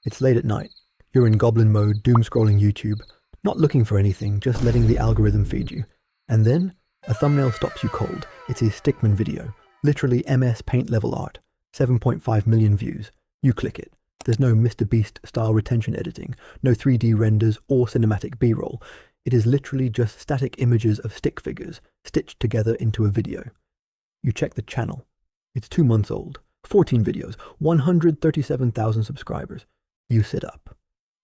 It's late at night. You're in goblin mode, doom scrolling YouTube, not looking for anything, just letting the algorithm feed you. And then, a thumbnail stops you cold. It's a Stickman video, literally MS Paint level art, 7.5 million views. You click it. There's no Mr. Beast style retention editing, no 3D renders or cinematic B-roll. It is literally just static images of stick figures stitched together into a video. You check the channel. It's 2 months old, 14 videos, 137,000 subscribers. You sit up.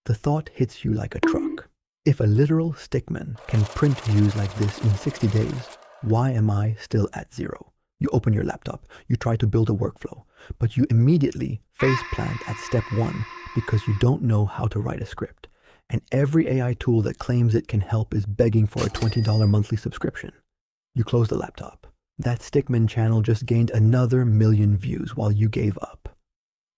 The thought hits you like a truck. If a literal stickman can print views like this in 60 days, why am I still at 0? You open your laptop, you try to build a workflow, but you immediately face plant at step 1 because you don't know how to write a script. And every AI tool that claims it can help is begging for a $20 monthly subscription. You close the laptop. That Stickman channel just gained another 1 million views while you gave up.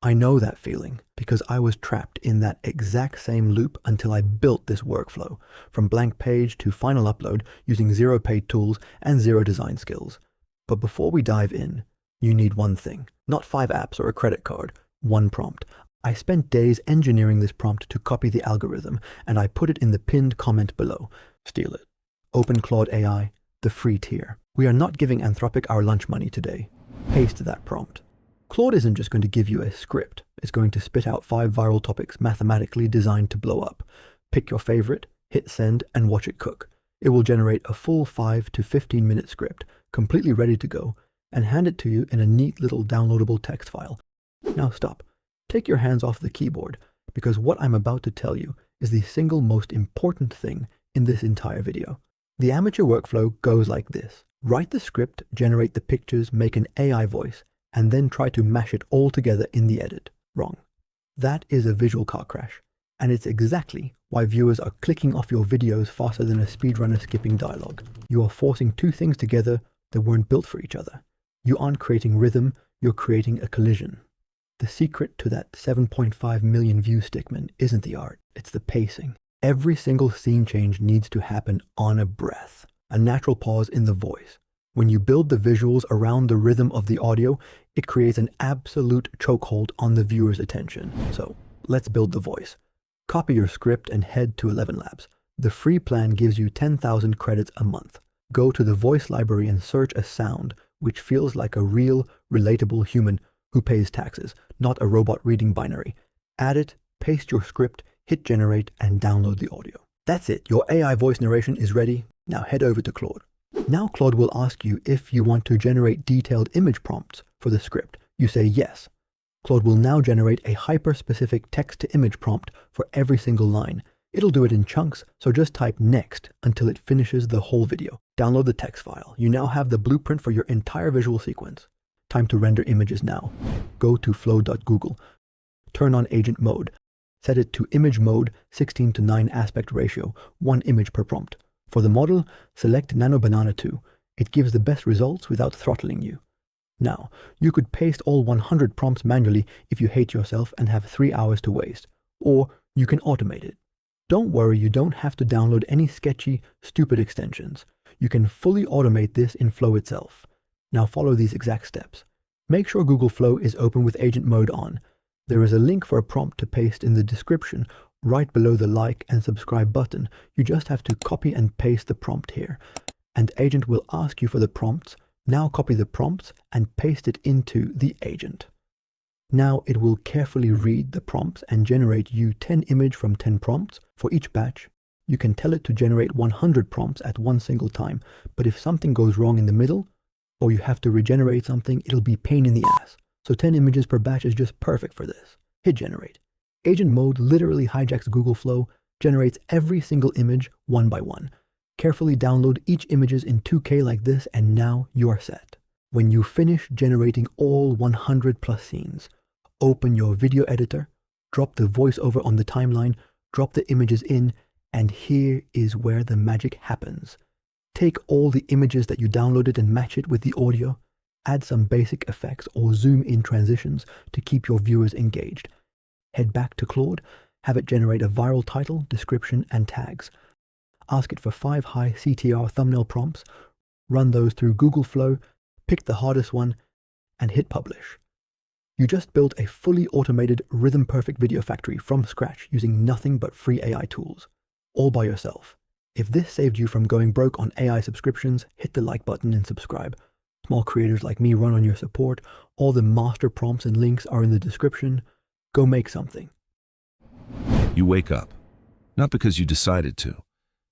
I know that feeling because I was trapped in that exact same loop until I built this workflow, from blank page to final upload using 0 paid tools and 0 design skills. But before we dive in, you need one thing, not 5 apps or a credit card, one prompt. I spent days engineering this prompt to copy the algorithm, and I put it in the pinned comment below. Steal it. Open Claude AI, the free tier. We are not giving Anthropic our lunch money today. Paste that prompt. Claude isn't just going to give you a script. It's going to spit out 5 viral topics mathematically designed to blow up. Pick your favorite, hit send, and watch it cook. It will generate a full 5 to 15-minute script, completely ready to go, and hand it to you in a neat little downloadable text file. Now stop. Take your hands off the keyboard, because what I'm about to tell you is the single most important thing in this entire video. The amateur workflow goes like this. Write the script, generate the pictures, make an AI voice, and then try to mash it all together in the edit. Wrong. That is a visual car crash, and it's exactly why viewers are clicking off your videos faster than a speedrunner skipping dialogue. You are forcing 2 things together that weren't built for each other. You aren't creating rhythm, you're creating a collision. The secret to that 7.5 million view Stickman isn't the art, it's the pacing. Every single scene change needs to happen on a breath, a natural pause in the voice. When you build the visuals around the rhythm of the audio, it creates an absolute chokehold on the viewer's attention. So, let's build the voice. Copy your script and head to ElevenLabs. The free plan gives you 10,000 credits a month. Go to the voice library and search a sound which feels like a real, relatable human who pays taxes, not a robot reading binary. Add it, paste your script, hit generate, and download the audio. That's it. Your AI voice narration is ready. Now head over to Claude. Now Claude will ask you if you want to generate detailed image prompts for the script. You say yes. Claude will now generate a hyper-specific text-to-image prompt for every single line. It'll do it in chunks, so just type next until it finishes the whole video. Download the text file. You now have the blueprint for your entire visual sequence. Time to render images now. Go to flow.google. Turn on agent mode. Set it to image mode 16:9 aspect ratio, 1 image per prompt. For the model, select Nano Banana 2. It gives the best results without throttling you. Now, you could paste all 100 prompts manually if you hate yourself and have 3 hours to waste. Or you can automate it. Don't worry, you don't have to download any sketchy, stupid extensions. You can fully automate this in Flow itself. Now follow these exact steps. Make sure Google Flow is open with agent mode on. There is a link for a prompt to paste in the description right below the like and subscribe button. You just have to copy and paste the prompt here. And agent will ask you for the prompts. Now copy the prompts and paste it into the agent. Now it will carefully read the prompts and generate you 10 images from 10 prompts for each batch. You can tell it to generate 100 prompts at one single time, but if something goes wrong in the middle, or you have to regenerate something, it'll be pain in the ass. So 10 images per batch is just perfect for this. Hit generate. Agent mode literally hijacks Google Flow, generates every single image one by one. Carefully download each images in 2K like this, and now you are set. When you finish generating all 100 plus scenes, open your video editor, drop the voiceover on the timeline, drop the images in, and here is where the magic happens. Take all the images that you downloaded and match it with the audio. Add some basic effects or zoom in transitions to keep your viewers engaged. Head back to Claude, have it generate a viral title, description, and tags. Ask it for 5 high CTR thumbnail prompts, run those through Google Flow, pick the hardest one, and hit publish. You just built a fully automated, rhythm-perfect video factory from scratch using nothing but free AI tools, all by yourself. If this saved you from going broke on AI subscriptions, hit the like button and subscribe. Small creators like me run on your support. All the master prompts and links are in the description. Go make something. You wake up, not because you decided to,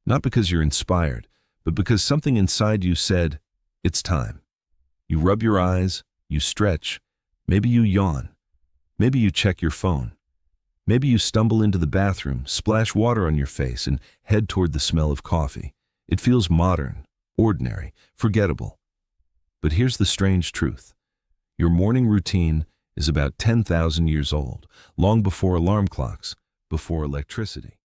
not because you're inspired, but because something inside you said, it's time. You rub your eyes, you stretch, maybe you yawn, maybe you check your phone. Maybe you stumble into the bathroom, splash water on your face, and head toward the smell of coffee. It feels modern, ordinary, forgettable. But here's the strange truth. Your morning routine is about 10,000 years old, long before alarm clocks, before electricity.